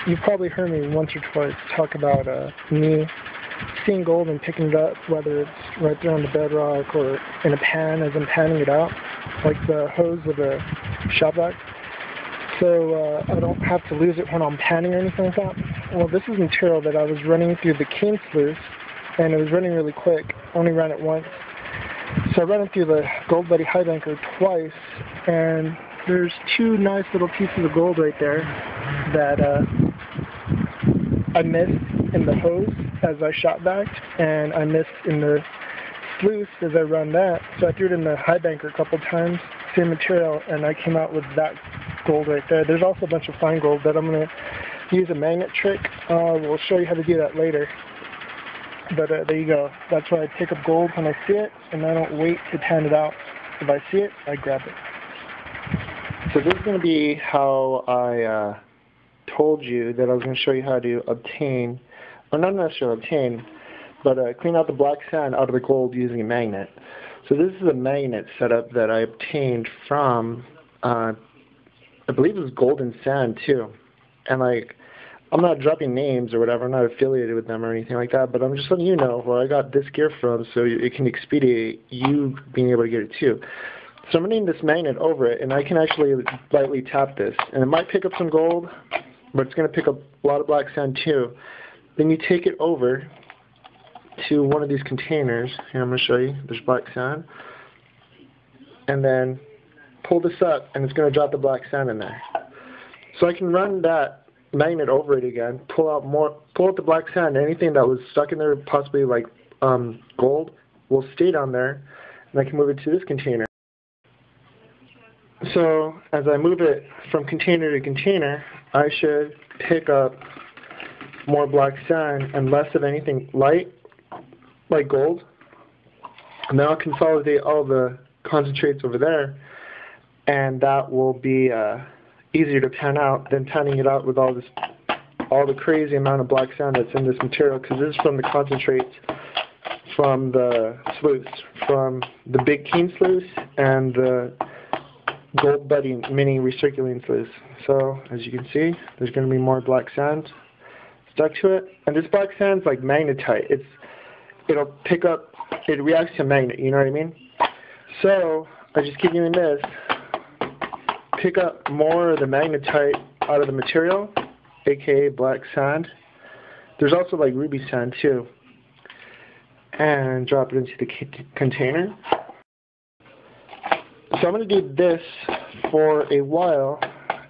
you've probably heard me once or twice talk about me seeing gold and picking it up, whether it's right there on the bedrock or in a pan as I'm panning it out, like the hose of a shop vac. So I don't have to lose it when I'm panning or anything like that. Well, this is material that I was running through the cane sluice, and it was running really quick. Only ran it once. So I ran it through the Gold Buddy high banker twice, and there's two nice little pieces of gold right there that I missed in the hose as I shot backed, and I missed in the sluice as I run that. So I threw it in the high banker a couple times, same material, and I came out with that gold right there. There's also a bunch of fine gold that I'm going to use a magnet trick. We'll show you how to do that later. But there you go. That's why I pick up gold when I see it, and I don't wait to pan it out. If I see it, I grab it. So this is going to be how I told you that I was going to show you how to obtain, or not necessarily obtain, but clean out the black sand out of the gold using a magnet. So this is a magnet setup that I obtained from, I believe it was Golden Sand too. And like, I'm not dropping names or whatever, I'm not affiliated with them or anything like that, but I'm just letting you know where I got this gear from so it can expedite you being able to get it too. So I'm running this magnet over it, and I can actually lightly tap this. And it might pick up some gold, but it's going to pick up a lot of black sand too. Then you take it over to one of these containers. Here, I'm going to show you. There's black sand. And then pull this up, and it's going to drop the black sand in there. So I can run that magnet over it again, pull out the black sand. Anything that was stuck in there, possibly like gold, will stay down there, and I can move it to this container. So as I move it from container to container, I should pick up more black sand and less of anything light, like gold. And then I'll consolidate all the concentrates over there, and that will be easier to pan out than panning it out with all the crazy amount of black sand that's in this material, because this is from the concentrates from the sluice, from the big cane sluice and the Gold Buddy mini recirculating sluice. So as you can see, there's going to be more black sand stuck to it, and this black sand's like magnetite. It'll pick up, it reacts to a magnet, you know what I mean? So I just keep doing this, pick up more of the magnetite out of the material, aka black sand. There's also like ruby sand too, and drop it into the container. So I'm going to do this for a while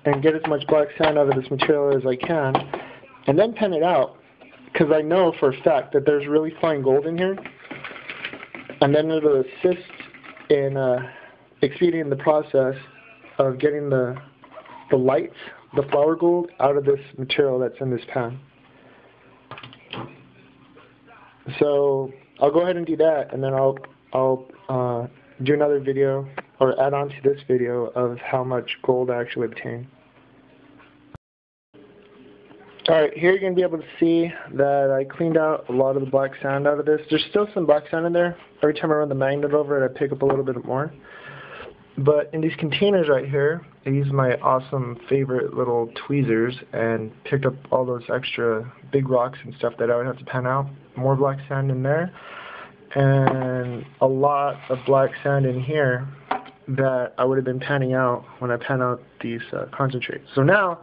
and get as much black sand out of this material as I can, and then pen it out, because I know for a fact that there's really fine gold in here, and then it'll assist in expediting the process of getting the lights, the flower gold, out of this material that's in this pan. So I'll go ahead and do that, and then I'll do another video, or add on to this video, of how much gold I actually obtain. Alright, here you're going to be able to see that I cleaned out a lot of the black sand out of this. There's still some black sand in there. Every time I run the magnet over it, I pick up a little bit more. But in these containers right here, I used my awesome favorite little tweezers and picked up all those extra big rocks and stuff that I would have to pan out. More black sand in there, and a lot of black sand in here that I would have been panning out when I pan out these concentrates. So now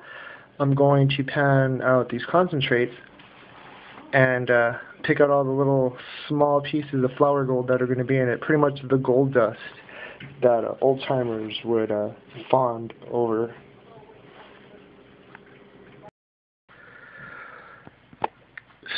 I'm going to pan out these concentrates and pick out all the little small pieces of flower gold that are going to be in it, pretty much the gold dust that old-timers would fawn over.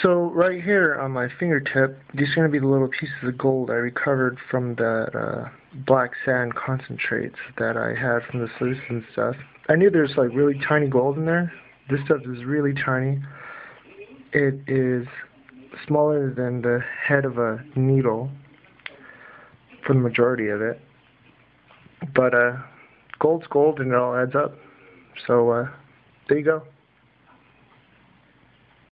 So right here on my fingertip, these are going to be the little pieces of gold I recovered from that black sand concentrates that I had from the sluice and stuff. I knew there's like really tiny gold in there. This stuff is really tiny. It is smaller than the head of a needle for the majority of it. But gold's gold, and it all adds up. So there you go.